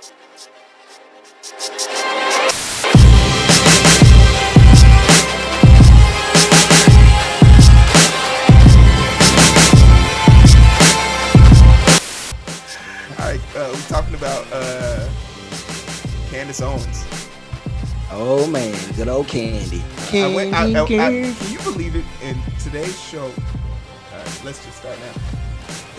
We're talking about Candace Owens. Oh man, good old Candy. Can you believe it? In today's show, let's just start now.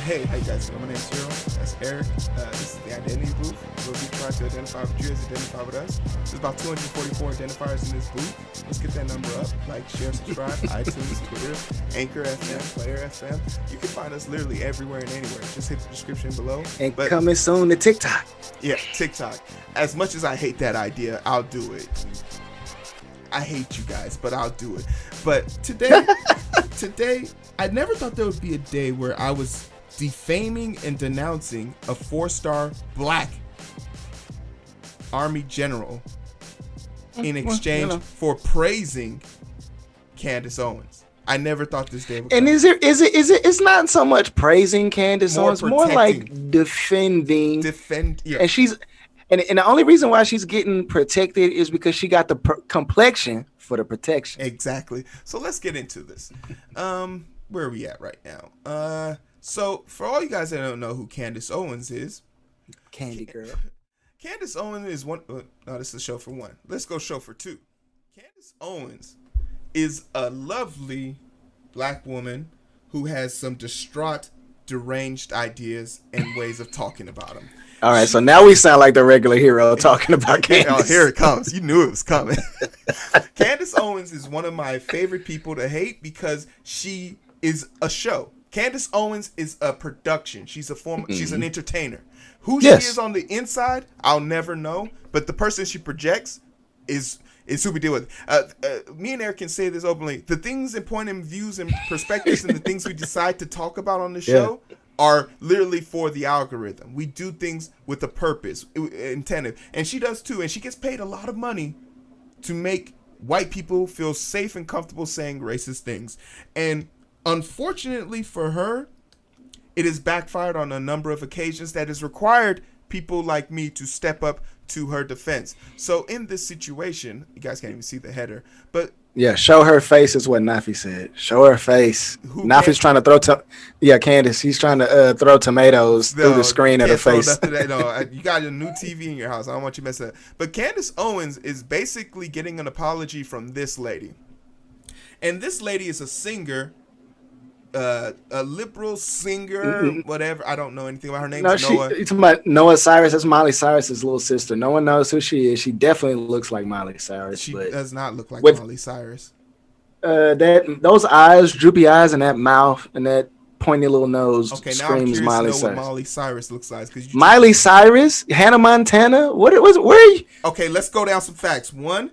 Hey, how you guys doing? My name's Heero. That's Eric. This is the Identity Booth, where we try to identify with you as identify with us. There's about 244 identifiers in this booth. Let's get that number up. Like, share, subscribe. iTunes, Twitter, Anchor FM, Player FM. You can find us literally everywhere and anywhere. Just hit the description below. And coming soon to TikTok. Yeah, TikTok. As much as I hate that idea, I'll do it. I hate you guys, but I'll do it. But today, I never thought there would be a day where I was defaming and denouncing a 4-star black army general in exchange for praising Candace Owens. I never thought this day would come. And is it it's not so much praising Candace Owens, more like defending. Yeah. And she's and the only reason why she's getting protected is because she got the complexion for the protection. Exactly. So let's get into this. Where are we at right now? So, for all you guys that don't know who Candace Owens is, Candy girl. Candace Owens is one. No, this is a show for one. Let's go show for two. Candace Owens is a lovely black woman who has some distraught, deranged ideas and ways of talking about them. All right, so now we sound like the regular Heero talking about Candace. Oh, here it comes. You knew it was coming. Candace Owens is one of my favorite people to hate because she is a show. Candace Owens is a production. She's a she's an entertainer. Who she is on the inside, I'll never know. But the person she projects is who we deal with. Me and Eric can say this openly. The things and point and views and perspectives and the things we decide to talk about on the show are literally for the algorithm. We do things with a purpose, intended. And she does too. And she gets paid a lot of money to make white people feel safe and comfortable saying racist things. And unfortunately for her, it has backfired on a number of occasions that has required people like me to step up to her defense. So in this situation, you guys can't even see the header, but yeah, show her face is what Nafi said. Show her face. Nafi's trying to throw Candace. He's trying to throw tomatoes through the screen at her face. You got a new TV in your house. I don't want you to mess it up. But Candace Owens is basically getting an apology from this lady. And this lady is a singer, a liberal singer, whatever. I don't know anything about her name. No, Noah. You're talking about Noah Cyrus. That's Miley Cyrus's little sister. No one knows who she is. She definitely looks like Miley Cyrus. She does not look like Miley Cyrus. Those eyes, droopy eyes, and that mouth, and that pointy little nose screams Miley Cyrus. What Miley Cyrus looks like. Miley Cyrus, Hannah Montana. Where are you? Okay, let's go down some facts. One,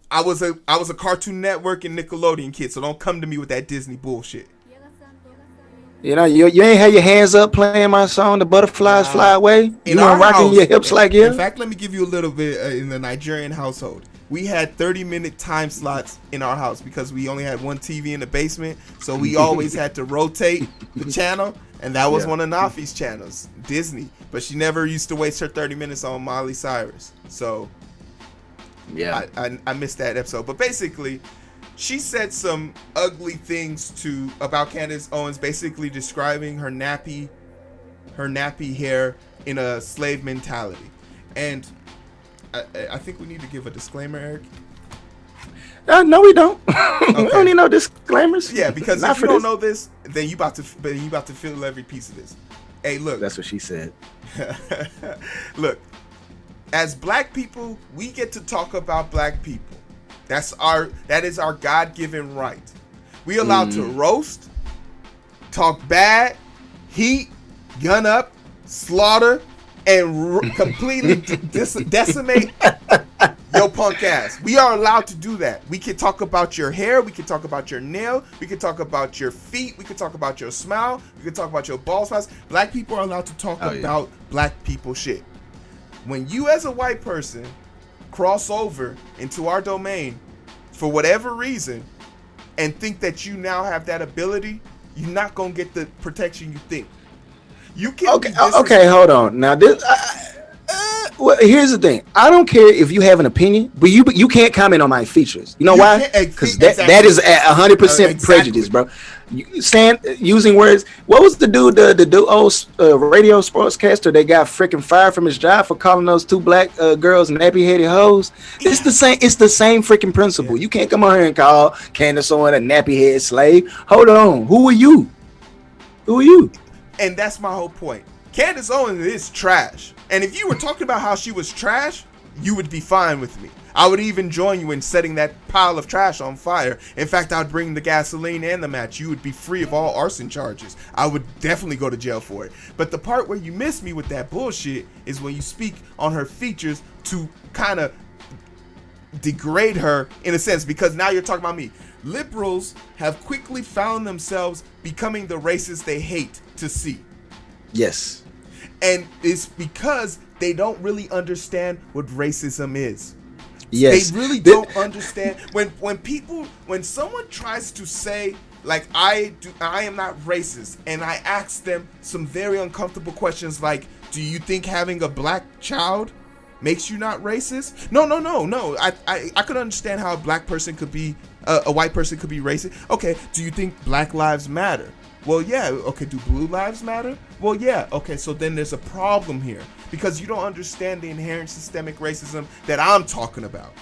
I was a Cartoon Network and Nickelodeon kid, so don't come to me with that Disney bullshit. You know, you ain't had your hands up playing my song, The Butterflies Fly Away. You weren't rocking your hips like you. In fact, let me give you a little bit in the Nigerian household. We had 30-minute time slots in our house because we only had one TV in the basement. So we always had to rotate the channel. And that was one of Nafi's channels, Disney. But she never used to waste her 30 minutes on Miley Cyrus. So yeah, I missed that episode. But basically, she said some ugly things about Candace Owens, basically describing her nappy hair in a slave mentality. And I think we need to give a disclaimer, Eric. No, we don't. Okay. We don't need no disclaimers. Yeah, because if you don't know this, then you about to feel every piece of this. Hey, look. That's what she said. Look, as black people, we get to talk about black people. That is our God-given right. We allowed to roast, talk bad, heat, gun up, slaughter, and completely decimate your punk ass. We are allowed to do that. We can talk about your hair. We can talk about your nail. We can talk about your feet. We can talk about your smile. We can talk about your ball spots. Black people are allowed to talk about black people shit. When you as a white person cross over into our domain for whatever reason and think that you now have that ability, you're not going to get the protection you think. You can okay, hold on. Now this Well, here's the thing. I don't care if you have an opinion, but you can't comment on my features. You know why? Because that is 100% prejudice, bro. You stand using words. What was the dude, the old radio sportscaster that got freaking fired from his job for calling those two black girls nappy headed hoes? It's the same. It's the same freaking principle. You can't come on here and call Candace Owens a nappy head slave. Hold on. Who are you? Who are you? And that's my whole point. Candace Owens is trash. And if you were talking about how she was trash, you would be fine with me. I would even join you in setting that pile of trash on fire. In fact, I'd bring the gasoline and the match. You would be free of all arson charges. I would definitely go to jail for it. But the part where you miss me with that bullshit is when you speak on her features to kind of degrade her in a sense, because now you're talking about me. Liberals have quickly found themselves becoming the racists they hate to see. Yes. And it's because they don't really understand what racism is. Yes. They really don't understand when someone tries to say, like, I am not racist, and I ask them some very uncomfortable questions like, do you think having a black child makes you not racist? No. I could understand how a black person could be a white person could be racist. Okay, do you think Black Lives Matter? Well, yeah. Okay, do blue lives matter? Well, yeah. Okay, so then there's a problem here because you don't understand the inherent systemic racism that I'm talking about.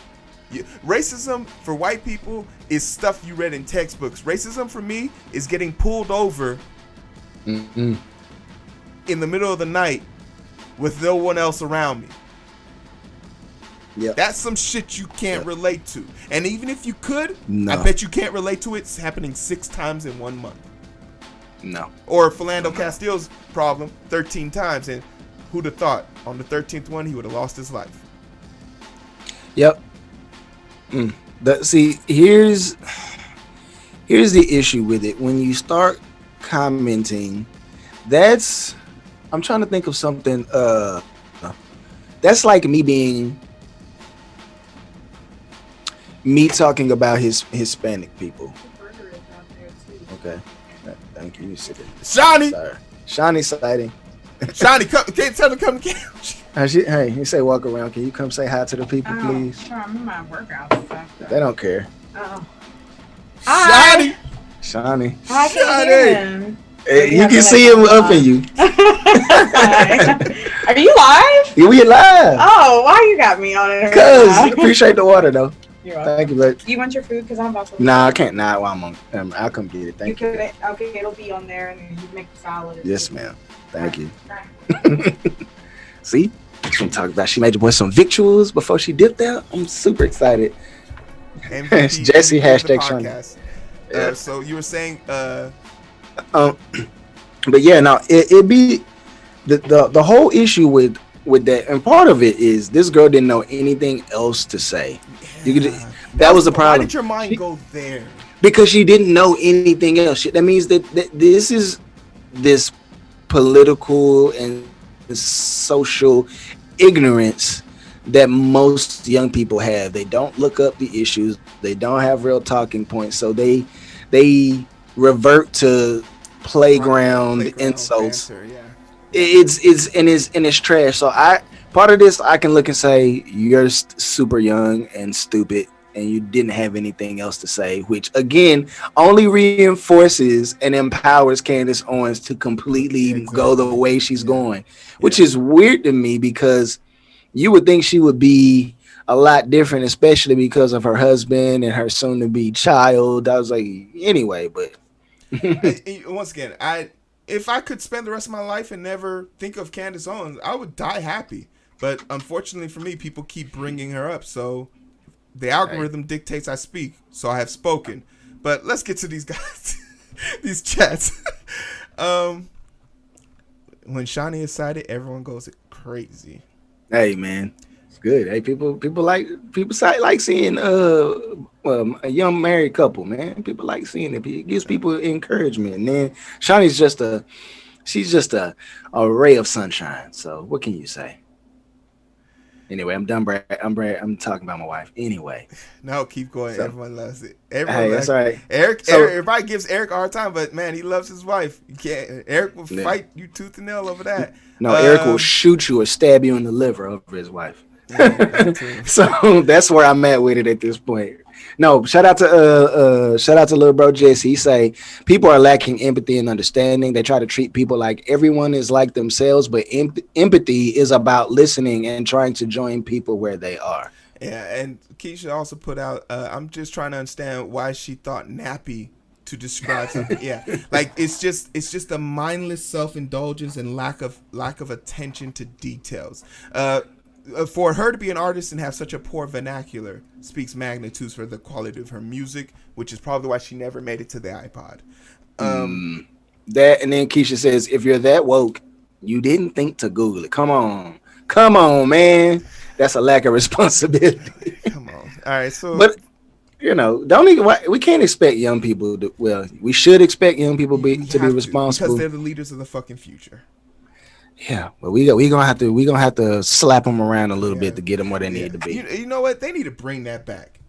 Racism for white people is stuff you read in textbooks. Racism for me is getting pulled over in the middle of the night with no one else around me. Yep. That's some shit you can't relate to. And even if you could, I bet you can't relate to it. It's happening 6 times in 1 month. No. Or Philando Castile's problem 13 times, and who'd have thought on the 13th one he would have lost his life. Yep. See, here's the issue with it. When you start commenting, I'm trying to think of something. That's like me talking about Hispanic people. Okay. Thank you. Shawnee! Shawnee sighting. Shawnee, can't tell her to come get Hey, he say walk around. Can you come say hi to the people, please? Sure, I'm in my workout stuff. They don't care. Shawnee! Shawnee. Hi, Shawnee. Hey, you can see him up in you. Are you live? Yeah, we live. Oh, why you got me on it? Cause appreciate the water though. Thank you, but do you want your food? Because I'm about to. Nah, I can't. Nah, while I'm on. I'll come get it. Thank you. Okay, it'll be on there, and then you make the salad. Yes, ma'am. Thank you. See, she talk about. She made your boy some victuals before she dipped out. I'm super excited. It's Jesse hashtag Shawnee. So you were saying, but yeah, no, it be the whole issue with that, and part of it is this girl didn't know anything else to say. That was the problem. Why did your mind go there? Because she didn't know anything else. That means that this is this political and social ignorance that most young people have. They don't look up the issues. They don't have real talking points. So they revert to playground insults. Banter, yeah. It's trash. So part of this I can look and say you're super young and stupid and you didn't have anything else to say, which again only reinforces and empowers Candace Owens to completely go the way she's going, which is weird to me because you would think she would be a lot different, especially because of her husband and her soon-to-be child. I was like, anyway, but once again, if I could spend the rest of my life and never think of Candace Owens, I would die happy. But unfortunately for me, people keep bringing her up, so the algorithm dictates I speak. So I have spoken. But let's get to these guys, these chats. When Shawnee is cited, everyone goes crazy. Hey man, it's good. Hey, people like seeing a young married couple, man. People like seeing it. It gives people encouragement. And then Shawnee's just a ray of sunshine. So what can you say? Anyway, I'm done, Brad. I'm talking about my wife. Anyway. No, keep going. So, Everyone loves it. Everyone that's loves all right. Eric, So, everybody gives Eric a hard time, but man, he loves his wife. You can't. Eric will fight you tooth and nail over that. No, Eric will shoot you or stab you in the liver over his wife. So that's where I'm at with it at this point. No, shout out to little bro Jesse. He say people are lacking empathy and understanding. They try to treat people like everyone is like themselves, but empathy is about listening and trying to join people where they are. Yeah, and Keisha also put out, I'm just trying to understand why she thought nappy to describe something. Yeah, like it's just a mindless self-indulgence and lack of attention to details. For her to be an artist and have such a poor vernacular speaks magnitudes for the quality of her music, which is probably why she never made it to the iPod. That, and then Keisha says, if you're that woke, you didn't think to Google it. Come on, man. That's a lack of responsibility. Come on. All right, so but we can't expect young people to. Well, we should expect young people to be responsible because they're the leaders of the fucking future. Yeah, but we gonna have to slap them around a little bit to get them where they need to be. You know what? They need to bring that back.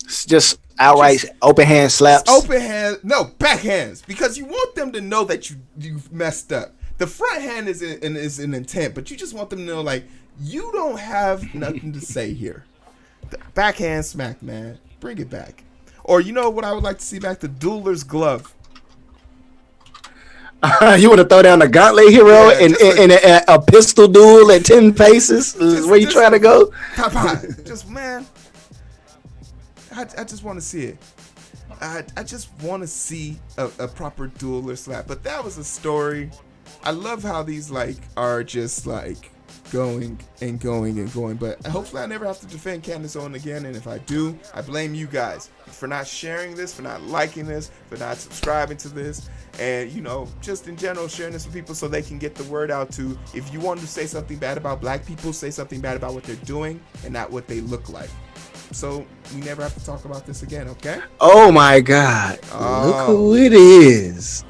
It's just outright open hand slaps. Open hand, no back hands, because you want them to know that you've messed up. The front hand is an intent, but you just want them to know like you don't have nothing to say here. The backhand smack, man, bring it back. Or you know what I would like to see back? The dueler's glove. You want to throw down the gauntlet, Heero, in a pistol duel at 10 paces? Where you trying to go? Just, man, I just want to see it. I just want to see a proper duel or slap. But that was a story. I love how these, like, are just, like, going and going and going. But hopefully I never have to defend Candace Owens again. And if I do, I blame you guys for not sharing this, for not liking this, for not subscribing to this. And, you know, just in general, sharing this with people so they can get the word out to, if you want to say something bad about black people, say something bad about what they're doing and not what they look like. So we never have to talk about this again, okay? Oh, my God. Look who it is.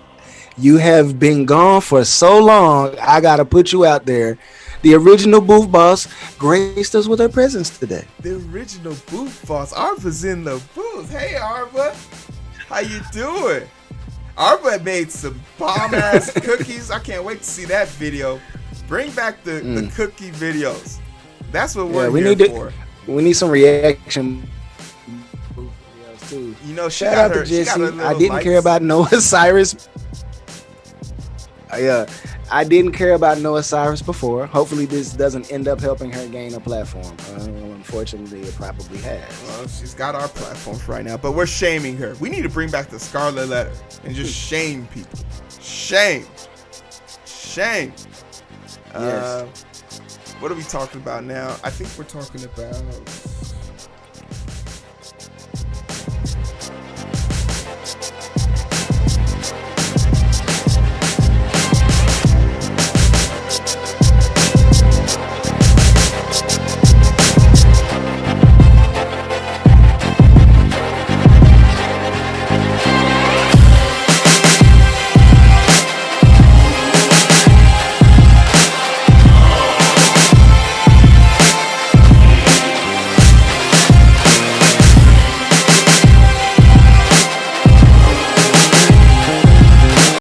You have been gone for so long, I got to put you out there. The original booth boss graced us with her presence today. The original booth boss. Arva's in the booth. Hey, Arva. How you doing? Arva made some bomb-ass cookies. I can't wait to see that video. Bring back the cookie videos. That's what we're here for. We need some reaction videos too. You know, shout out to Jesse. I didn't care about Noah Cyrus. I didn't care about Noah Cyrus before. Hopefully this doesn't end up helping her gain a platform. Unfortunately, it probably has. Well, she's got our platforms right now, but we're shaming her. We need to bring back the Scarlet Letter and just shame people. Shame. Yes. What are we talking about now? I think we're talking about